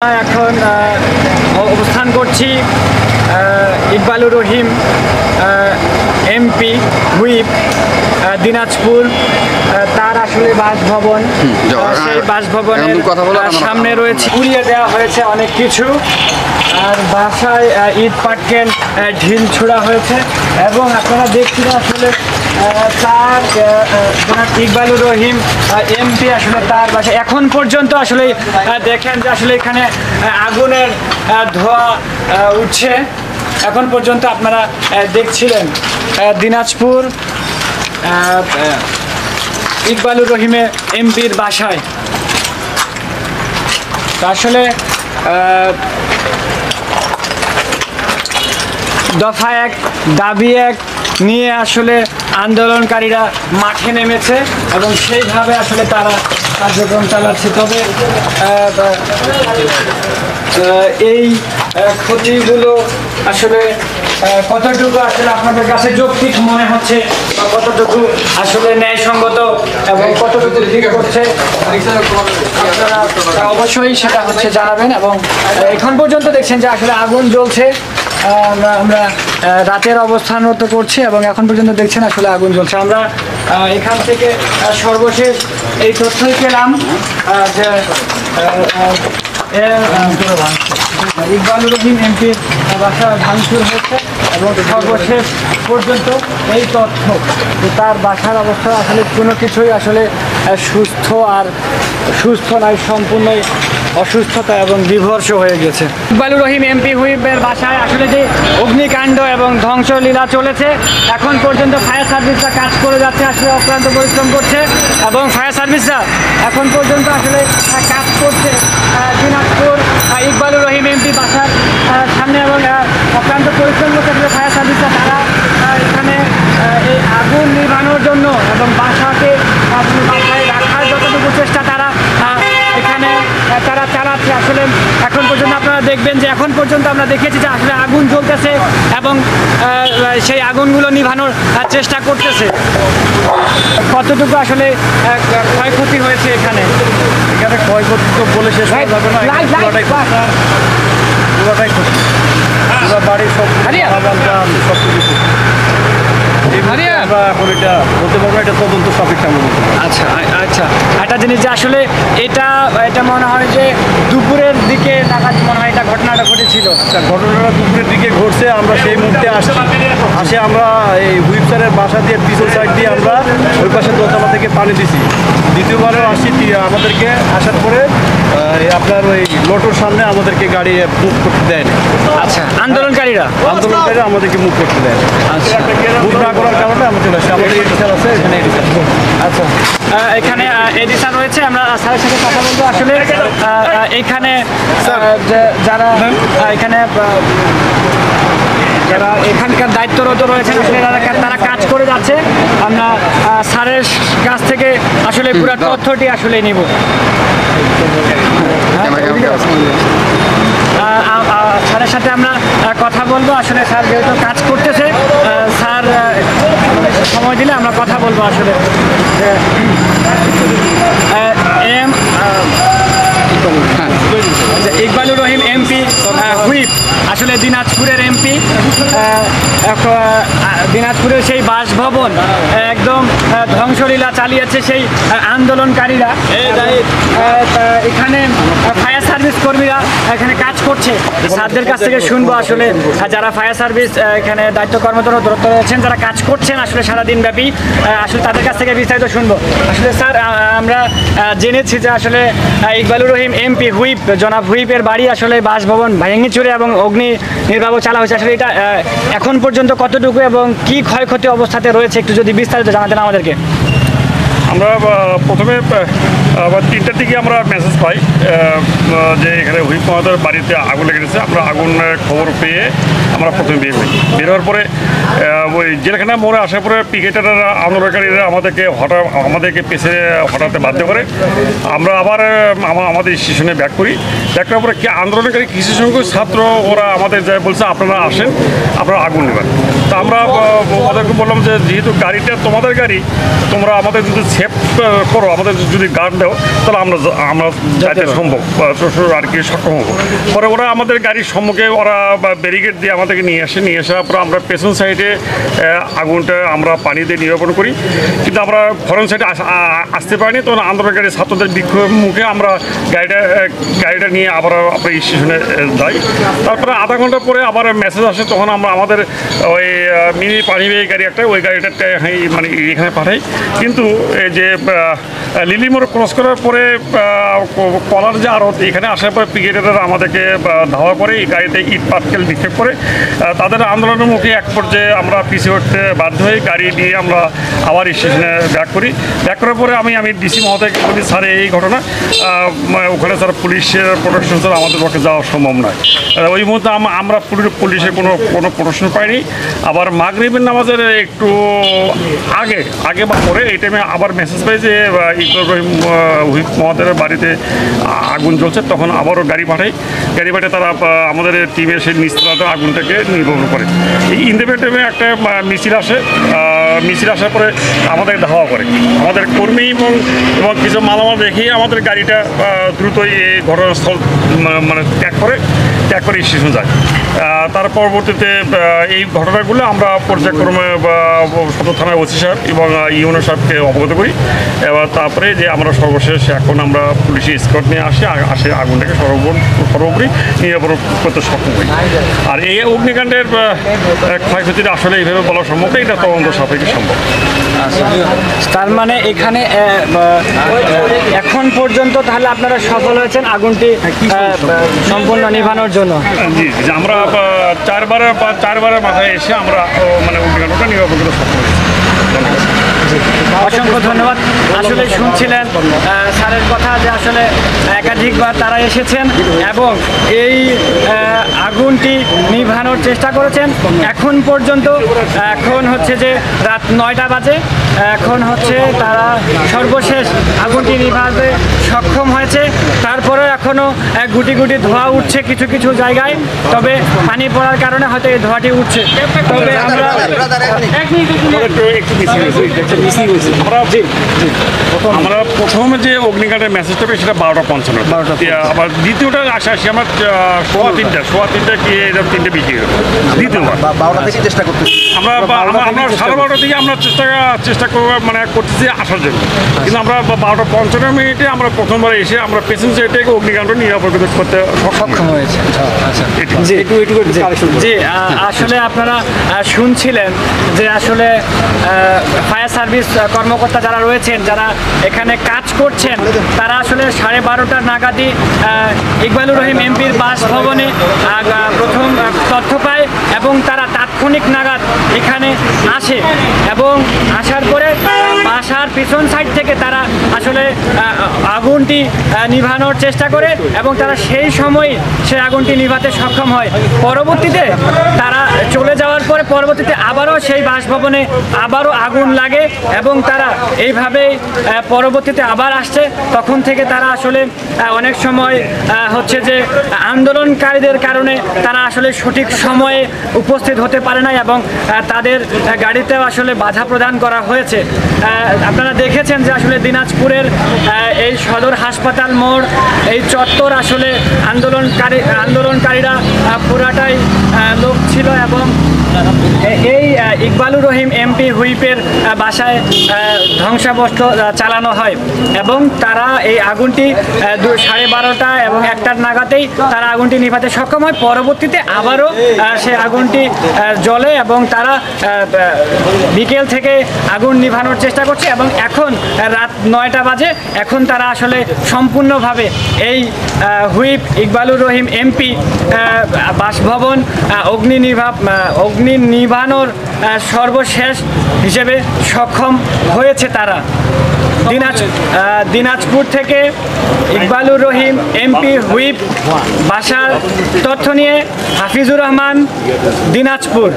এখন অবস্থান করছি ইকবালুর রহিম এমপি হুইপ দিনাজপুর তার আসলে বাসভবন সেই বাসভবনের সামনে রয়েছে উড়িয়ে দেওয়া হয়েছে অনেক কিছু আর বাসায় ইট পাটকেল ঢিল ছোড়া হয়েছে এবং আপনারা দেখছেন আসলে তার ইকবালুর রহিম এমপি আসলে তার বাসায় এখন পর্যন্ত আসলে দেখেন যে আসলে এখানে আগুনের ধোঁয়া উঠছে এখন পর্যন্ত আপনারা দেখছিলেন দিনাজপুর ইকবালুর রহিমের এমপির বাসায় আসলে দফা এক দাবি এক নিয়ে আসলে আন্দোলনকারীরা মাঠে নেমেছে এবং সেইভাবে আসলে তারা কার্যক্রম চালাচ্ছে তবে এই ক্ষতিগুলো আসলে কতটুকু আসলে আপনাদের কাছে যৌক্তিক মনে হচ্ছে বা কতটুকু আসলে ন্যায়সঙ্গত এবং কতটুকু ঠিক করছে আপনারা অবশ্যই সেটা হচ্ছে জানাবেন এবং এখন পর্যন্ত দেখছেন যে আসলে আগুন জ্বলছে আমরা রাতের অবস্থানরত করছি এবং এখন পর্যন্ত দেখছেন আসলে আগুন জ্বলছে আমরা এখান থেকে সর্বশেষ এই তথ্যই পেলাম যে ইকবালুর রহিম এমপির বাসা ভাঙচুর হয়েছে এবং সর্বশেষ পর্যন্ত এই তথ্য যে তার বাসার অবস্থা আসলে কোনো কিছুই আসলে সুস্থ নয় সম্পূর্ণই অসুস্থতা এবং বিভর্ষ হয়ে গেছে ইকবালুর রহিম এমপি হুইপের বাসায় আসলে যে অগ্নিকাণ্ড এবং ধ্বংসলীলা চলেছে এখন পর্যন্ত ফায়ার সার্ভিসরা কাজ করে যাচ্ছে আসলে অক্লান্ত পরিশ্রম করছে এবং ফায়ার সার্ভিসরা এখন পর্যন্ত আসলে কাজ করছে দিনাজপুর ইকবালুর রহিম এমপি বাসার সামনে এবং অক্লান্ত পরিশ্রম করছে আসলে ফায়ার সার্ভিসরা তারা এখানে এই আগুন নিভানোর জন্য এবং বাসাকে বাসায় রাখার যতটুকু চেষ্টা তারা এখানে তারা চালাচ্ছে আসলে এখন পর্যন্ত আপনারা দেখবেন যে এখন পর্যন্ত আমরা দেখেছি যে আসলে আগুন জ্বলতেছে এবং সেই আগুনগুলো নিভানোর চেষ্টা করতেছে কতটুকু আসলে ক্ষয়ক্ষতি হয়েছে এখানে ক্ষয়ক্ষতি তো বলে শেষ করা যাবে না পুরোটাই ক্ষতি পুরো বাড়ির সব সব কিছু আমরা এখন এটা বলতে পারবো এটা তদন্ত সাপেক্ষ আচ্ছা আচ্ছা একটা জিনিস যে আসলে এটা মনে হয় যে দুপুরের দিকে নাগাদ মনে হয় এটা ঘটনাটা ঘটেছিল ঘটনাটা দুপুরের দিকে ঘটছে আমরা সেই মুহূর্তে আসে আমরা এই হুইপসারের বাসা দিয়ে পিছন সাইড দিয়ে আমরা ওই পাশে দোতলা থেকে পানি দিছি দ্বিতীয়বারও আসি আমাদেরকে আসার পরে আপনার ওই লোটোর সামনে আমাদেরকে গাড়ি মুভ করতে দেয়নি আচ্ছা আন্দোলনকারীরা আমাদেরকে মুভ করতে দেয় মুভ না করার কারণে আমরা চলে আসছি আমাদের এডিসার আছে এখানে এডিসার আচ্ছা এখানে এডিসার রয়েছে আমরা স্যারের সাথে কথা বলবো আসলে এখানে যারা এখানে যারা এখানকার দায়িত্বরত রয়েছেন আসলে তারা কাজ করে যাচ্ছে আমরা স্যারের কাছ থেকে আসলে পুরো তথ্যটি আসলে নিব স্যারের সাথে আমরা কথা বলবো আসলে স্যার যেহেতু কাজ করতেছে স্যার সময় দিলে আমরা কথা বলবো আসলে ইকবালুর রহিম এমপি হুইপ আসলে দিনাজপুরের এমপি দিনাজপুরের সেই বাসভবন একদম ধ্বংসলীলা চালিয়েছে সেই আন্দোলনকারীরা এখানে ফায়ার সার্ভিস কর্মীরা এখানে কাজ করছে স্যারদের কাছ থেকে শুনবো আসলে যারা ফায়ার সার্ভিস এখানে দায়িত্ব কর্মরত রয়েছেন যারা কাজ করছেন আসলে সারাদিন ব্যাপী আসলে তাদের কাছ থেকে বিস্তারিত শুনবো আসলে স্যার আমরা জেনেছি যে আসলে ইকবালুর রহিম এমপি হুইপ জনাব হুইপের বাড়ি আসলে বাসভবন ভেঙে এবং অগ্নি নির্বাপক চালা হয়েছে আসলে এটা এখন পর্যন্ত কতটুকু এবং কি ক্ষয়ক্ষতি অবস্থাতে রয়েছে একটু যদি বিস্তারিত জানাতেন আমাদেরকে আমরা প্রথমে আবার 3টার দিকে আমরা মেসেজ পাই যে এখানে হুইপ আমাদের বাড়িতে আগুন লেগে গেছে আমরা আগুন খবর পেয়ে আমরা প্রথমে বের হই বের হওয়ার পরে ওই জেলখানা মোড়ে আসার পরে পিকেটাররা আন্দোলনকারীরা আমাদেরকে পেছে হটাতে বাধ্য করে। আমরা আবার আমাদের স্টেশনে ব্যাক করি। ব্যাক করার পরে আন্দোলনকারী কিছু সংখ্যক ছাত্র ওরা আমাদের যা বলছে আপনারা আসেন, আপনারা আগুন নেবেন। তো আমরা ওদেরকে বললাম যে যেহেতু গাড়িটা তোমাদের গাড়ি, তোমরা আমাদের যদি সেভ করো, আমাদের যদি গার্ড দাও, তাহলে আমরা যাইতে সম্ভব আর কি সক্ষম হবো। পরে ওরা আমাদের গাড়ির সম্মুখে ওরা ব্যারিকেড দিয়ে আমাদেরকে নিয়ে আসার পর আমরা পেছন সাইডে আগুনটা আমরা পানি দিয়ে নিরাপণ করি। কিন্তু আমরা ফরেন সাইডে আসতে পারিনি, তখন আন্দোলনকারী ছাত্রদের বিক্ষোভের মুখে আমরা গাড়িটা নিয়ে আবার আপনার স্টেশনে যাই। তারপরে আধা ঘন্টা পরে আবার মেসেজ আসে, তখন আমরা আমাদের ওই মিনি পানিবাহী গাড়ি একটা, ওই গাড়িটা মানে এখানে পাঠাই। কিন্তু এই যে লিলি মোড় ক্রস করার পরে কলার যে আড়ত, এখানে আসার পরে পিকেটাররা আমাদেরকে ধাওয়া করে, এই গাড়িতে ইট পাটকেল নিক্ষেপ করে। তাদের আন্দোলনের মুখে এক পর্যায়ে আমরা পিছিয়ে উঠতে বাধ্য হই। গাড়ি নিয়ে আমরা আবার স্টেশনে ব্যাক করি। ব্যাক করার পরে আমি ডিসি মহোদয়কে বলি, স্যার এই ঘটনা, ওখানে স্যার পুলিশের প্রোটেকশন স্যার আমাদের পক্ষে যাওয়া সম্ভব নয়। ওই মুহূর্তে আমরা পুলিশের কোনো প্রোটেকশন পাইনি। আবার মাগরিবের নামাজের একটু আগে বা পরে এই টাইমে আবার মেসেজ পাই যে ইকবাল রহিম হুইপ মহোদয়ের বাড়িতে আগুন জ্বলছে। তখন আবারও গাড়ি পাঠাই তারা আমাদের টিমের সেই নিচতলাতে আগুনটাকে নির্বাপন করে। এই ইন্ডিপেন্ডেন্ট টাইমে একটা মিছিল আসার পরে আমাদের ধাওয়া করে। আমাদের কর্মী এবং কিছু মালামাল রেখেই আমাদের গাড়িটা দ্রুতই এই ঘটনাস্থল মানে ত্যাগ করে স্টেশন যায়। তার পরবর্তীতে এই ঘটনাগুলো আমরা পর্যায়ক্রমে সদর থানায় ওসি সাহেব এবং ইউনো সাহেবকে অবগত করি। এবার তারপরে যে আমরা সর্বশেষ এখন আমরা পুলিশি স্কট নিয়ে আসে আগুনটাকে সর্বোপরি নিরাপদ করতে সক্ষম হই। আর এই অগ্নিকাণ্ডের ক্ষয়ক্ষতিটা আসলে এইভাবে বলা সম্ভব না, এটা তদন্ত সাপেক্ষে সম্ভব। তার মানে এখানে এখন পর্যন্ত তাহলে আপনারা সফল হয়েছেন আগুনটি সম্পূর্ণ নিভানোর জন্য? জি, আমরা চারবারের মাথায় এসে আমরা মানে অগ্নিকাণ্ডটা নিরাপদ করতে সক্ষম হয়েছি। অসংখ্য ধন্যবাদ। আসলে শুনছিলেন স্যারের কথা যে আসলে একাধিকবার তারা এসেছেন এবং এই আগুনটি নিভানোর চেষ্টা করেছেন। এখন পর্যন্ত এখন হচ্ছে যে রাত 9টা বাজে, এখন হচ্ছে তারা সর্বশেষ আগুনটি নিভাতে সক্ষম হয়েছে। তারপরে এখনও গুটি গুটি ধোঁয়া উঠছে কিছু কিছু জায়গায়, তবে পানি পড়ার কারণে হয়তো এই ধোঁয়াটি উঠছে। তবে আমরা প্রথমে যে অগ্নিকাণ্ডের মেসেজটা পেয়েছি সেটা 12:55। আবার দ্বিতীয়টা আসি আমরা সোয়া তিনটা কি এরকম 3টে বিক্রি হলো। দ্বিতীয়বার 12টা থেকে চেষ্টা করতেছি আমরা 12:30 থেকে আমরা চেষ্টা করতেছি আসার জন্য। কিন্তু আমরা 12:55 আমরা প্রথমবার এসে আমরা পেছন সাইড থেকে অগ্নিকাণ্ড নিরাপদ করতে সক্ষম হয়েছে। জি, আসলে আপনারা শুনছিলেন যে আসলে ফায়ার সার্ভিস কর্মকর্তা যারা রয়েছেন, যারা এখানে কাজ করছেন, তারা আসলে 12:30 নাগাদই ইকবালুর রহিম এমপির বাসভবনে প্রথম তথ্য পায় এবং তারা তাৎক্ষণিক নাগাদ এখানে আসে এবং আসার পরে বাসার পিছন সাইড থেকে তারা আসলে আগুনটি নিভানোর চেষ্টা করে এবং তারা সেই সময় সেই আগুনটি নিভাতে সক্ষম হয়। পরবর্তীতে তারা চলে যাওয়ার পরে পরবর্তীতে আবারও সেই বাসভবনে আবারও আগুন লাগে এবং তারা এইভাবেই পরবর্তীতে আবার আসছে। তখন থেকে তারা আসলে অনেক সময় হচ্ছে যে আন্দোলনকারীদের কারণে তারা আসলে সঠিক সময়ে উপস্থিত হতে পারে না এবং তাদের গাড়িতেও আসলে বাধা প্রদান করা হয়েছে। আপনারা দেখেছেন যে আসলে দিনাজপুরের এই সদর হাসপাতাল মোড়, এই চত্বর আসলে আন্দোলনকারীরা পুরাটাই লোক ছিল এবং এই ইকবালুর রহিম এমপি হুইপের বাসায় ধ্বংসাবস্ত্র চালানো হয় এবং তারা এই আগুনটি 12:30 এবং 1টার নাগাদেই তারা আগুনটি নিভাতে সক্ষম হয়। পরবর্তীতে আবারও সে আগুনটি জ্বলে এবং তারা বিকেল থেকে আগুন নিভানোর চেষ্টা করছে এবং এখন রাত 9টা বাজে। এখন তারা আসলে সম্পূর্ণভাবে এই হুইপ ইকবালুর রহিম এমপি বাসভবন অগ্নি নিভানোর সর্বশেষ হিসেবে সক্ষম হয়েছে তারা। দিনাজপুর থেকে ইকবালুর রহিম এমপি হুইপ বাসার তথ্য নিয়ে হাফিজুর রহমান, দিনাজপুর।